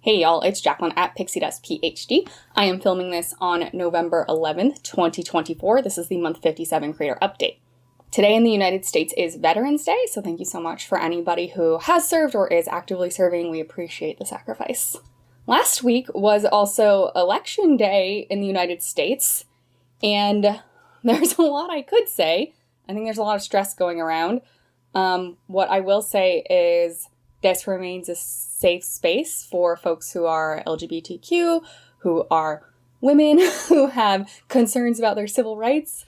Hey y'all, it's Jacqueline at Pixie Dust PhD. I am filming this on November 11th, 2024. This is the month 57 creator update. Today in the United States is Veterans Day, so thank you so much for anybody who has served or is actively serving. We appreciate the sacrifice. Last week was also Election Day in the United States, and there's a lot I could say. I think there's a lot of stress going around. What I will say is this remains a safe space for folks who are LGBTQ, who are women, who have concerns about their civil rights,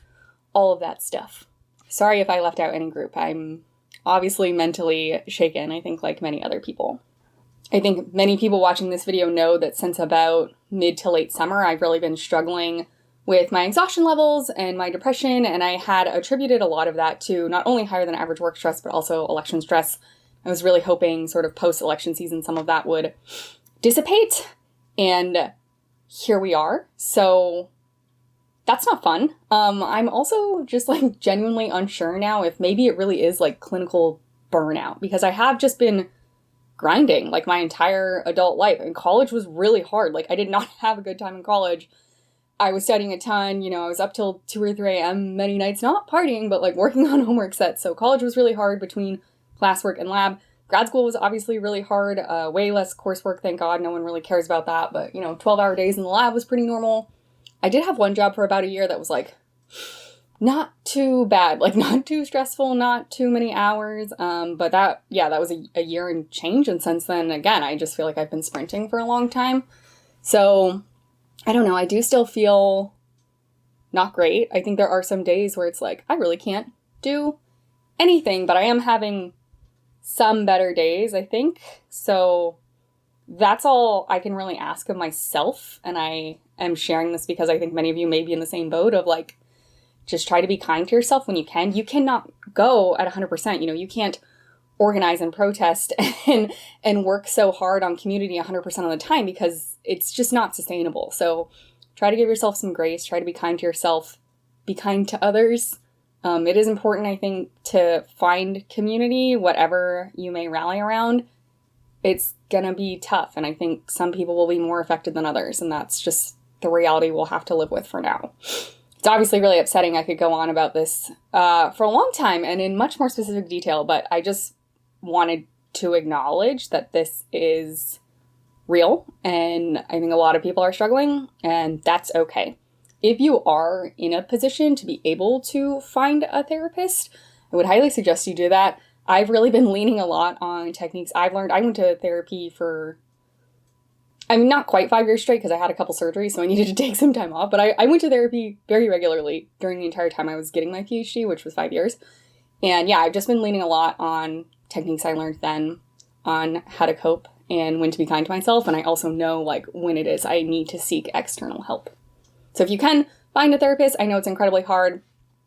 all of that stuff. Sorry if I left out any group. I'm obviously mentally shaken, I think, like many other people. I think many people watching this video know that since about mid to late summer, I've really been struggling with my exhaustion levels and my depression, and I had attributed a lot of that to not only higher than average work stress, but also election stress. I was really hoping sort of post-election season some of that would dissipate, and here we are. So that's not fun. I'm also just like genuinely unsure now if maybe it really is like clinical burnout, because I have just been grinding like my entire adult life, and college was really hard. Like I did not have a good time in college. I was studying a ton, I was up till 2 or 3 a.m. many nights, not partying, but like working on homework sets. So college was really hard between classwork and lab. Grad school was obviously really hard, way less coursework, thank God. No one really cares about that, but 12-hour days in the lab was pretty normal. I did have one job for about a year that was like not too bad, like not too stressful, not too many hours. But that was a year and change. And since then, again, I just feel like I've been sprinting for a long time. So I don't know. I do still feel not great. I think there are some days where it's like, I really can't do anything, but I am having some better days, I think. So that's all I can really ask of myself. And I am sharing this because I think many of you may be in the same boat of like, just try to be kind to yourself when you can. You cannot go at 100%. You can't organize and protest and work so hard on community 100% of the time because it's just not sustainable. So try to give yourself some grace. Try to be kind to yourself. Be kind to others. It is important, I think, to find community, whatever you may rally around. It's gonna be tough, and I think some people will be more affected than others, and that's just the reality we'll have to live with for now. It's obviously really upsetting. I could go on about this for a long time and in much more specific detail, but I just wanted to acknowledge that this is real, and I think a lot of people are struggling, and that's okay. If you are in a position to be able to find a therapist, I would highly suggest you do that. I've really been leaning a lot on techniques I've learned. I went to therapy for, not quite 5 years straight because I had a couple surgeries, so I needed to take some time off. But I went to therapy very regularly during the entire time I was getting my PhD, which was 5 years. And yeah, I've just been leaning a lot on techniques I learned then, on how to cope and when to be kind to myself. And I also know like when it is I need to seek external help. So if you can find a therapist, I know it's incredibly hard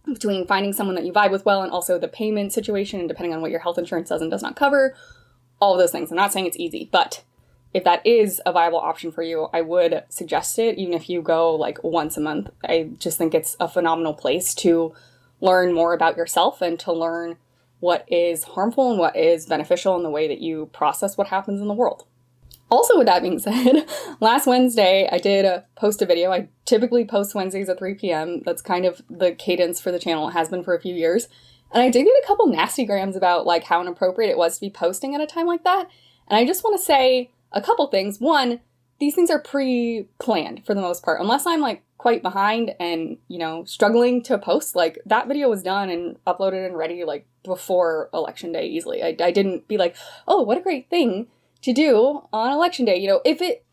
between finding someone that you vibe with well and also the payment situation and depending on what your health insurance does and does not cover, all of those things. I'm not saying it's easy, but if that is a viable option for you, I would suggest it, even if you go like once a month. I just think it's a phenomenal place to learn more about yourself and to learn what is harmful and what is beneficial in the way that you process what happens in the world. Also, with that being said, last Wednesday, I did post a video. I typically post Wednesdays at 3 p.m. That's kind of the cadence for the channel. It has been for a few years. And I did get a couple nasty grams about like how inappropriate it was to be posting at a time like that. And I just want to say a couple things. One, these things are pre-planned for the most part. Unless I'm like quite behind and, struggling to post, like that video was done and uploaded and ready like before Election Day easily. I didn't be like, oh, what a great thing to do on Election Day.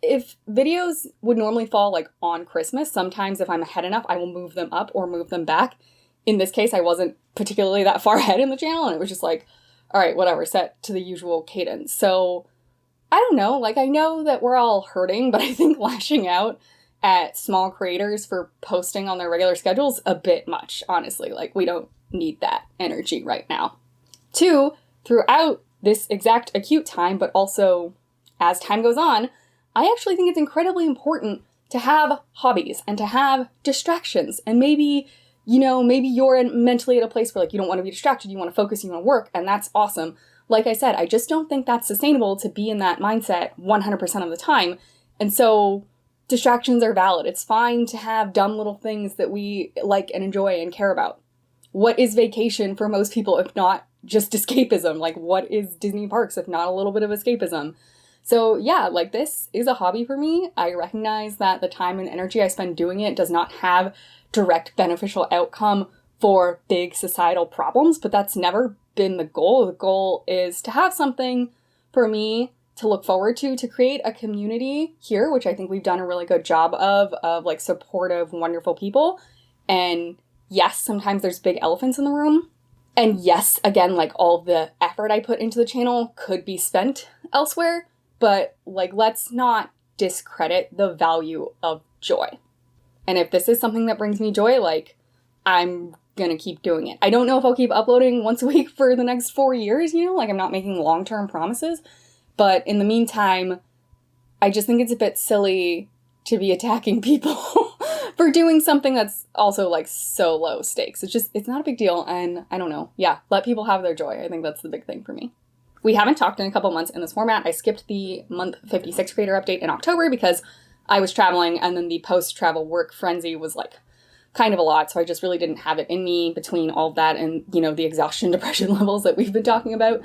If videos would normally fall like on Christmas, sometimes if I'm ahead enough, I will move them up or move them back. In this case, I wasn't particularly that far ahead in the channel, and it was just like, all right, whatever, set to the usual cadence. So I don't know, like I know that we're all hurting, but I think lashing out at small creators for posting on their regular schedules a bit much, honestly. Like we don't need that energy right now. 2, throughout this exact acute time, but also as time goes on, I actually think it's incredibly important to have hobbies and to have distractions. And maybe, maybe you're mentally at a place where like you don't want to be distracted, you want to focus, you want to work, and that's awesome. like I said, I just don't think that's sustainable to be in that mindset 100% of the time. And so distractions are valid. It's fine to have dumb little things that we like and enjoy and care about. What is vacation for most people if not just escapism? Like, what is Disney parks if not a little bit of escapism? So yeah, like, this is a hobby for me. I recognize that the time and energy I spend doing it does not have direct beneficial outcome for big societal problems, but that's never been the goal. The goal is to have something for me to look forward to create a community here, which I think we've done a really good job of like supportive, wonderful people. And yes, sometimes there's big elephants in the room. And yes, again, like, all the effort I put into the channel could be spent elsewhere, but like, let's not discredit the value of joy. And if this is something that brings me joy, like, I'm gonna keep doing it. I don't know if I'll keep uploading once a week for the next 4 years, you know, like, I'm not making long-term promises, but in the meantime, I just think it's a bit silly to be attacking people for doing something that's also like so low stakes. It's not a big deal. And I don't know. Yeah, let people have their joy. I think that's the big thing for me. We haven't talked in a couple months in this format. I skipped the month 56 creator update in October because I was traveling, and then the post-travel work frenzy was like kind of a lot. So I just really didn't have it in me between all of that and, you know, the exhaustion depression levels that we've been talking about.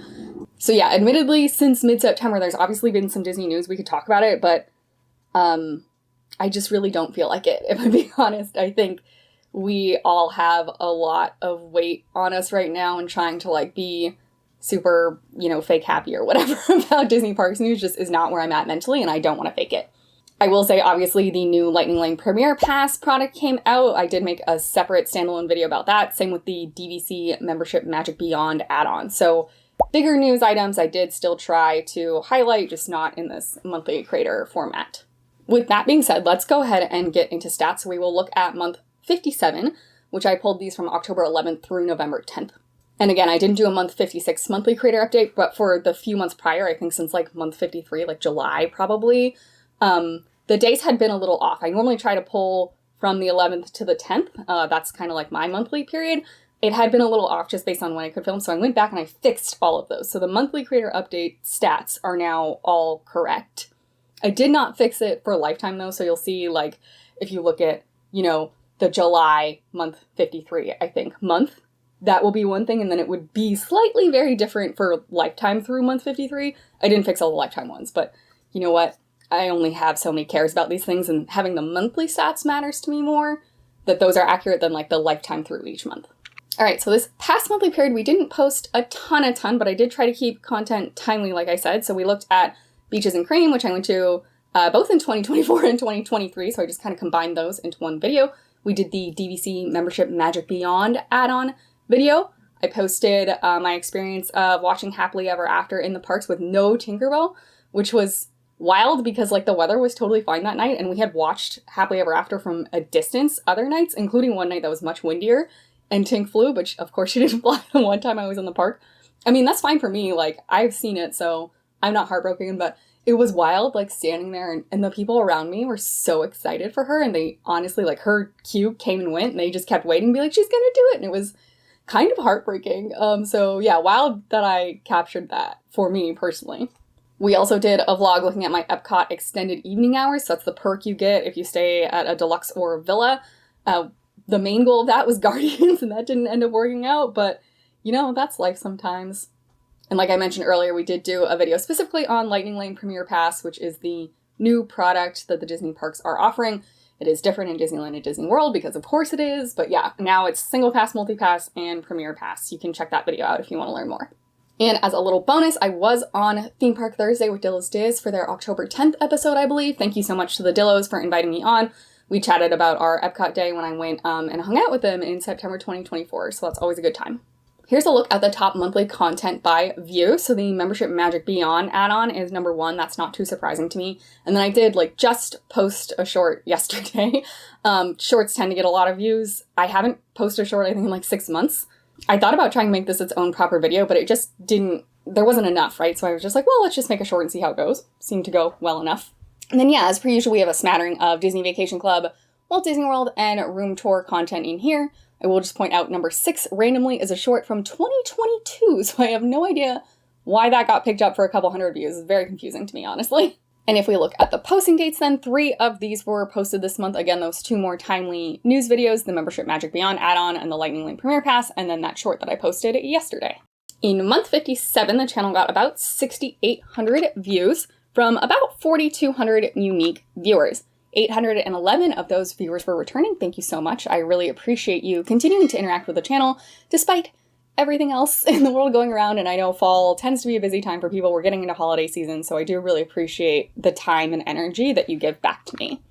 So yeah, admittedly, since mid-September, there's obviously been some Disney news. We could talk about it, but I just really don't feel like it, if I'm being honest. I think we all have a lot of weight on us right now, and trying to like be super, you know, fake happy or whatever about Disney Parks news just is not where I'm at mentally, and I don't want to fake it. I will say, obviously, the new Lightning Lane Premier Pass product came out. I did make a separate standalone video about that. Same with the DVC membership Magic Beyond add-on. So bigger news items I did still try to highlight, just not in this monthly creator format. With that being said, let's go ahead and get into stats. So we will look at month 57, which I pulled these from October 11th through November 10th. And again, I didn't do a month 56 monthly creator update, but for the few months prior, I think since like month 53, like July probably, the days had been a little off. I normally try to pull from the 11th to the 10th. That's kind of like my monthly period. It had been a little off just based on when I could film, so I went back and I fixed all of those. So the monthly creator update stats are now all correct. I did not fix it for lifetime though, so you'll see, like, if you look at, you know, the July month 53, I think, month, that will be one thing, and then it would be slightly very different for lifetime through month 53. I didn't fix all the lifetime ones, but you know what? I only have so many cares about these things, and having the monthly stats matters to me more, that those are accurate than like the lifetime through each month. All right, so this past monthly period, we didn't post a ton, but I did try to keep content timely, like I said. So we looked at Beaches and Cream, which I went to both in 2024 and 2023, so I just kind of combined those into one video. We did the DVC membership Magic Beyond add-on video. I posted my experience of watching Happily Ever After in the parks with no Tinkerbell, which was wild because like the weather was totally fine that night, and we had watched Happily Ever After from a distance other nights, including one night that was much windier, and Tink flew, but of course she didn't fly the one time I was in the park. I mean, that's fine for me, like, I've seen it, so I'm not heartbroken, but it was wild, like, standing there, and the people around me were so excited for her, and they honestly, like, her cue came and went, and they just kept waiting, be like, she's gonna do it, and it was kind of heartbreaking. So yeah, wild that I captured that for me personally. We also did a vlog looking at my Epcot extended evening hours, so that's the perk you get if you stay at a deluxe or a villa. The main goal of that was Guardians, and that didn't end up working out, but, you know, that's life sometimes. And like I mentioned earlier, we did do a video specifically on Lightning Lane Premier Pass, which is the new product that the Disney parks are offering. It is different in Disneyland and Disney World because of course it is, but yeah, now it's single pass, multi-pass, and Premier Pass. You can check that video out if you want to learn more. And as a little bonus, I was on Theme Park Thursday with Dillo's Diz for their October 10th episode, I believe. Thank you so much to the Dillos for inviting me on. We chatted about our Epcot day when I went and hung out with them in September 2024, so that's always a good time. Here's a look at the top monthly content by view. So the Membership Magic Beyond add-on is number 1. That's not too surprising to me. And then I did like just post a short yesterday. Shorts tend to get a lot of views. I haven't posted a short, I think, in like 6 months. I thought about trying to make this its own proper video, but it just didn't, there wasn't enough, right? So I was just like, well, let's just make a short and see how it goes. Seemed to go well enough. And then yeah, as per usual, we have a smattering of Disney Vacation Club, Walt Disney World, and room tour content in here. I will just point out number 6 randomly is a short from 2022, so I have no idea why that got picked up for a couple hundred views is very confusing to me, honestly. And if we look at the posting dates, then 3 of these were posted this month. Again, those 2 more timely news videos, the Membership Magic Beyond add-on and the Lightning Lane Premiere Pass, and then that short that I posted yesterday. In month 57, the channel got about 6,800 views from about 4,200 unique viewers. 811 of those viewers were returning. Thank you so much. I really appreciate you continuing to interact with the channel despite everything else in the world going around, and I know fall tends to be a busy time for people. We're getting into holiday season, so I do really appreciate the time and energy that you give back to me.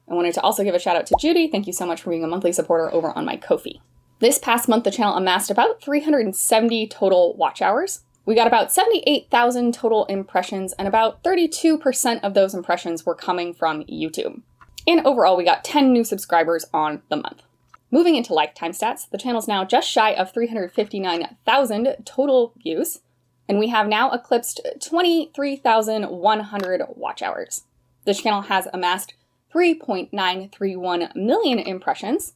I wanted to also give a shout out to Judy. Thank you so much for being a monthly supporter over on my Ko-fi. This past month, the channel amassed about 370 total watch hours. We got about 78,000 total impressions, and about 32% of those impressions were coming from YouTube. And overall, we got 10 new subscribers on the month. Moving into lifetime stats, the channel's now just shy of 359,000 total views, and we have now eclipsed 23,100 watch hours. The channel has amassed 3.931 million impressions,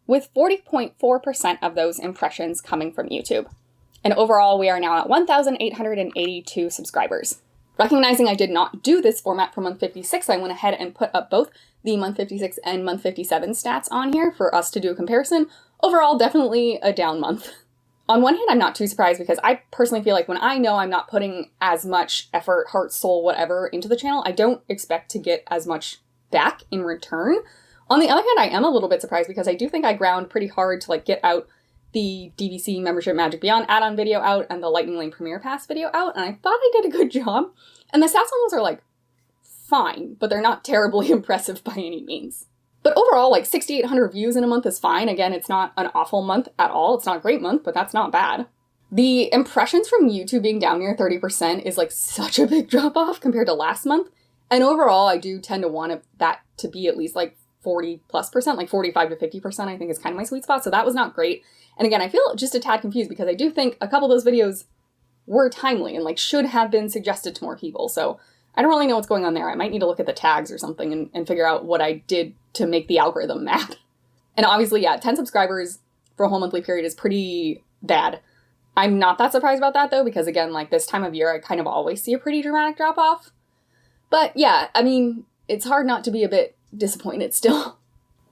with 40.4% of those impressions coming from YouTube. And overall, we are now at 1,882 subscribers. Recognizing I did not do this format for month 56, I went ahead and put up both the month 56 and month 57 stats on here for us to do a comparison. Overall, definitely a down month. On one hand, I'm not too surprised because I personally feel like when I know I'm not putting as much effort, heart, soul, whatever into the channel, I don't expect to get as much back in return. On the other hand, I am a little bit surprised because I do think I ground pretty hard to get out the DVC Membership Magic Beyond add-on video out and the Lightning Lane Premiere Pass video out, and I thought I did a good job. And the stats on those are fine, but they're not terribly impressive by any means. But overall, 6,800 views in a month is fine. Again, it's not an awful month at all. It's not a great month, but that's not bad. The impressions from YouTube being down near 30% is such a big drop off compared to last month. And overall, I do tend to want that to be at least 40+%, 45 to 50%, I think is kind of my sweet spot. So that was not great. And again, I feel just a tad confused because I do think a couple of those videos were timely and should have been suggested to more people. So I don't really know what's going on there. I might need to look at the tags or something and figure out what I did to make the algorithm mad. And obviously, yeah, 10 subscribers for a whole monthly period is pretty bad. I'm not that surprised about that though, because again, this time of year, I kind of always see a pretty dramatic drop off. But yeah, I mean, it's hard not to be a bit disappointed still.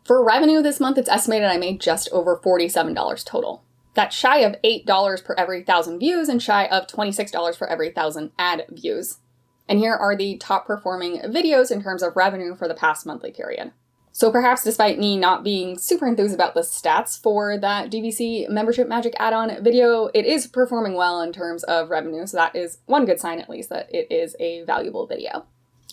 For revenue this month, it's estimated I made just over $47 total. That's shy of $8 per every 1,000 views and shy of $26 for every 1,000 ad views. And here are the top performing videos in terms of revenue for the past monthly period. So perhaps despite me not being super enthused about the stats for that DVC Membership Magic add-on video, it is performing well in terms of revenue. So that is one good sign at least that it is a valuable video.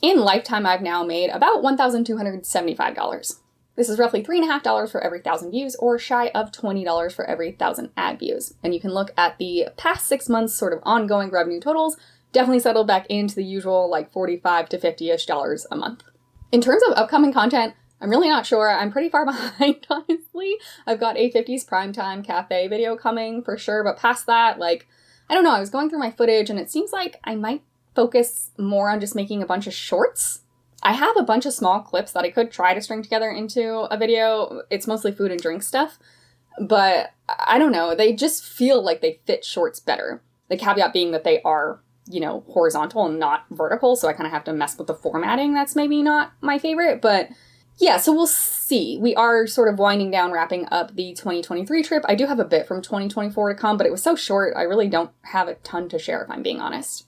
In lifetime, I've now made about $1,275. This is roughly $3.50 for every 1,000 views, or shy of $20 for every 1,000 ad views. And you can look at the past 6 months sort of ongoing revenue totals, definitely settled back into the usual $45 to $50-ish a month. In terms of upcoming content, I'm really not sure. I'm pretty far behind, honestly. I've got a 50s Primetime Cafe video coming for sure, but past that, I don't know, I was going through my footage and it seems like I might focus more on just making a bunch of shorts. I have a bunch of small clips that I could try to string together into a video. It's mostly food and drink stuff, but I don't know. They just feel like they fit shorts better. The caveat being that they are, horizontal and not vertical, so I kind of have to mess with the formatting. That's maybe not my favorite, but yeah, so we'll see. We are sort of winding down, wrapping up the 2023 trip. I do have a bit from 2024 to come, but it was so short, I really don't have a ton to share if I'm being honest.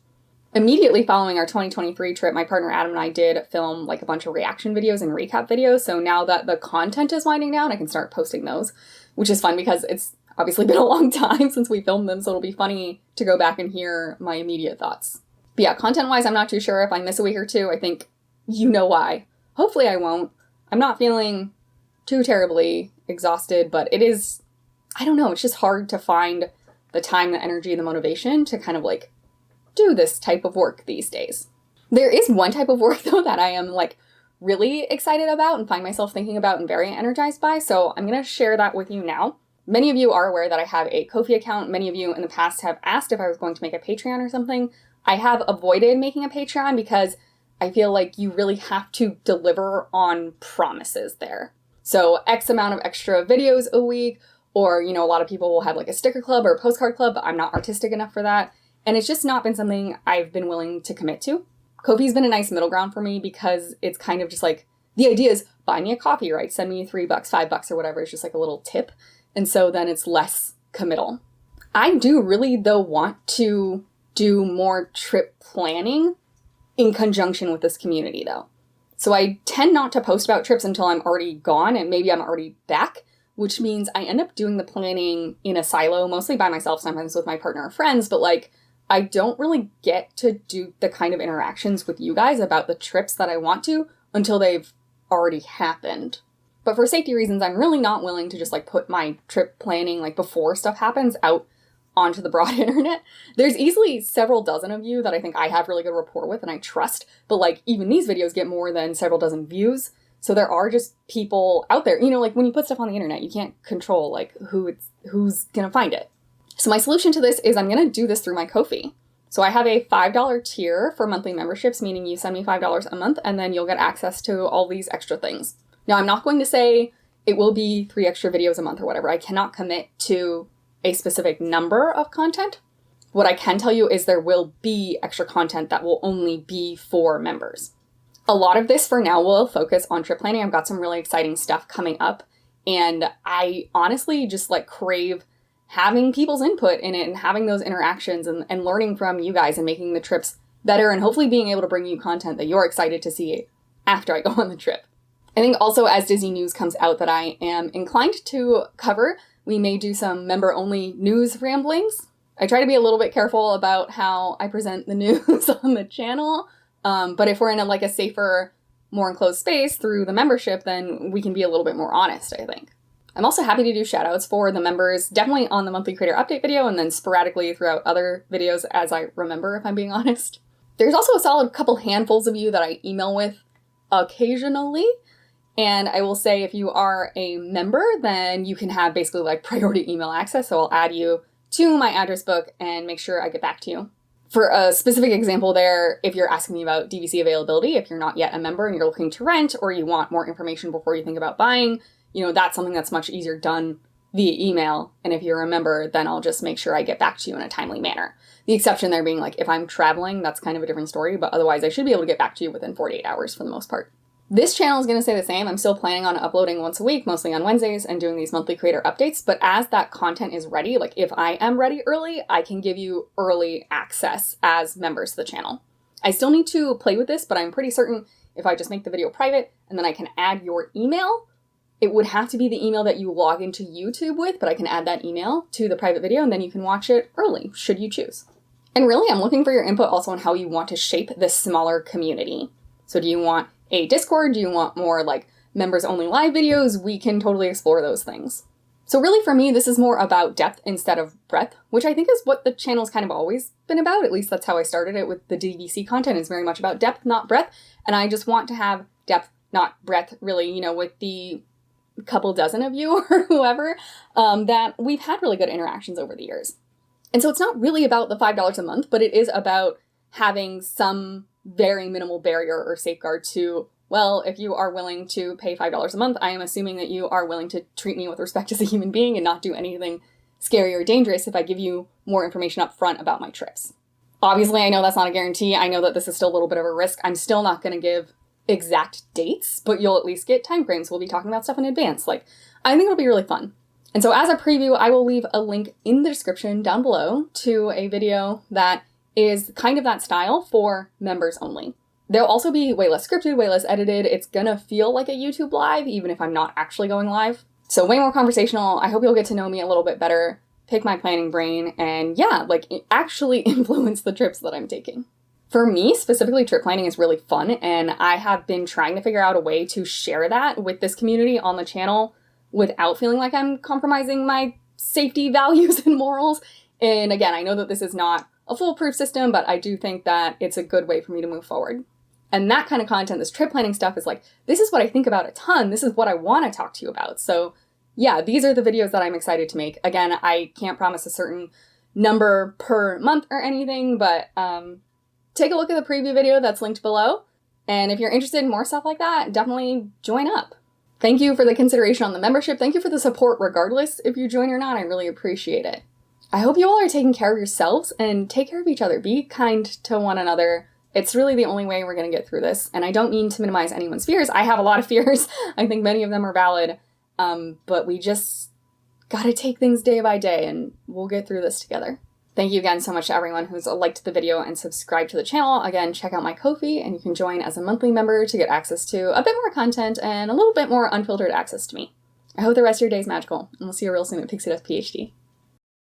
Immediately following our 2023 trip, my partner Adam and I did film a bunch of reaction videos and recap videos. So now that the content is winding down, I can start posting those, which is fun because it's obviously been a long time since we filmed them. So it'll be funny to go back and hear my immediate thoughts. But yeah, content-wise, I'm not too sure if I miss a week or two. I think you know why. Hopefully I won't. I'm not feeling too terribly exhausted, but it is, I don't know, it's just hard to find the time, the energy, the motivation to kind of do this type of work these days. There is one type of work though that I am really excited about and find myself thinking about and very energized by, so I'm going to share that with you now. Many of you are aware that I have a Ko-fi account. Many of you in the past have asked if I was going to make a Patreon or something. I have avoided making a Patreon because I feel like you really have to deliver on promises there. So X amount of extra videos a week, or, a lot of people will have a sticker club or a postcard club, but I'm not artistic enough for that. And it's just not been something I've been willing to commit to. Ko-fi's been a nice middle ground for me because it's kind of just like, the idea is buy me a coffee, right? Send me $3, $5 or whatever. It's just like a little tip. And so then it's less committal. I do really, though, want to do more trip planning in conjunction with this community, though. So I tend not to post about trips until I'm already gone and maybe I'm already back, which means I end up doing the planning in a silo, mostly by myself, sometimes with my partner or friends, but like, I don't really get to do the kind of interactions with you guys about the trips that I want to until they've already happened. But for safety reasons, I'm really not willing to just like put my trip planning like before stuff happens out onto the broad internet. There's easily several dozen of you that I think I have really good rapport with and I trust, but like even these videos get more than several dozen views. So there are just people out there, you know, like when you put stuff on the internet, you can't control like who's gonna find it. So my solution to this is I'm gonna do this through my Ko-fi. So I have a $5 tier for monthly memberships, meaning you send me $5 a month and then you'll get access to all these extra things. Now I'm not going to say it will be 3 extra videos a month or whatever. I cannot commit to a specific number of content. What I can tell you is there will be extra content that will only be for members. A lot of this for now will focus on trip planning. I've got some really exciting stuff coming up and I honestly just like crave having people's input in it and having those interactions and learning from you guys and making the trips better and hopefully being able to bring you content that you're excited to see after I go on the trip. I think also as Disney news comes out that I am inclined to cover, we may do some member-only news ramblings. I try to be a little bit careful about how I present the news on the channel, but if we're in a safer, more enclosed space through the membership, then we can be a little bit more honest, I think. I'm also happy to do shoutouts for the members, definitely on the monthly creator update video and then sporadically throughout other videos as I remember, if I'm being honest. There's also a solid couple handfuls of you that I email with occasionally. And I will say if you are a member, then you can have basically like priority email access. So I'll add you to my address book and make sure I get back to you. For a specific example there, if you're asking me about DVC availability, if you're not yet a member and you're looking to rent or you want more information before you think about buying, you know, that's something that's much easier done via email. And if you're a member, then I'll just make sure I get back to you in a timely manner. The exception there being like if I'm traveling, that's kind of a different story, but otherwise I should be able to get back to you within 48 hours for the most part. This channel is going to stay the same. I'm still planning on uploading once a week, mostly on Wednesdays, and doing these monthly creator updates. But as that content is ready, like if I am ready early, I can give you early access as members to the channel. I still need to play with this, but I'm pretty certain if I just make the video private and then I can add your email, it would have to be the email that you log into YouTube with, but I can add that email to the private video and then you can watch it early, should you choose. And really, I'm looking for your input also on how you want to shape this smaller community. So do you want a Discord? Do you want more like members only live videos? We can totally explore those things. So really for me, this is more about depth instead of breadth, which I think is what the channel's kind of always been about. At least that's how I started it with the DVC content, is very much about depth, not breadth. And I just want to have depth, not breadth, really, you know, with the couple dozen of you or whoever, that we've had really good interactions over the years. And so it's not really about the $5 a month, but it is about having some very minimal barrier or safeguard to, well, if you are willing to pay $5 a month, I am assuming that you are willing to treat me with respect as a human being and not do anything scary or dangerous if I give you more information up front about my trips. Obviously, I know that's not a guarantee. I know that this is still a little bit of a risk. I'm still not going to give exact dates, but you'll at least get timeframes. We'll be talking about stuff in advance. Like, I think it'll be really fun. And so as a preview, I will leave a link in the description down below to a video that is kind of that style for members only. They'll also be way less scripted, way less edited. It's gonna feel like a YouTube live, even if I'm not actually going live. So way more conversational. I hope you'll get to know me a little bit better, pick my planning brain, and yeah, like actually influence the trips that I'm taking. For me, specifically, trip planning is really fun, and I have been trying to figure out a way to share that with this community on the channel without feeling like I'm compromising my safety values and morals. And again, I know that this is not a foolproof system, but I do think that it's a good way for me to move forward. And that kind of content, this trip planning stuff, is like, this is what I think about a ton. This is what I want to talk to you about. So yeah, these are the videos that I'm excited to make. Again, I can't promise a certain number per month or anything, but take a look at the preview video that's linked below. And if you're interested in more stuff like that, definitely join up. Thank you for the consideration on the membership. Thank you for the support regardless if you join or not. I really appreciate it. I hope you all are taking care of yourselves and take care of each other. Be kind to one another. It's really the only way we're going to get through this. And I don't mean to minimize anyone's fears. I have a lot of fears. I think many of them are valid. But we just gotta take things day by day, and we'll get through this together. Thank you again so much to everyone who's liked the video and subscribed to the channel. Again, check out my Ko-fi, and you can join as a monthly member to get access to a bit more content and a little bit more unfiltered access to me. I hope the rest of your day is magical, and we'll see you real soon at Pixie Dust PhD.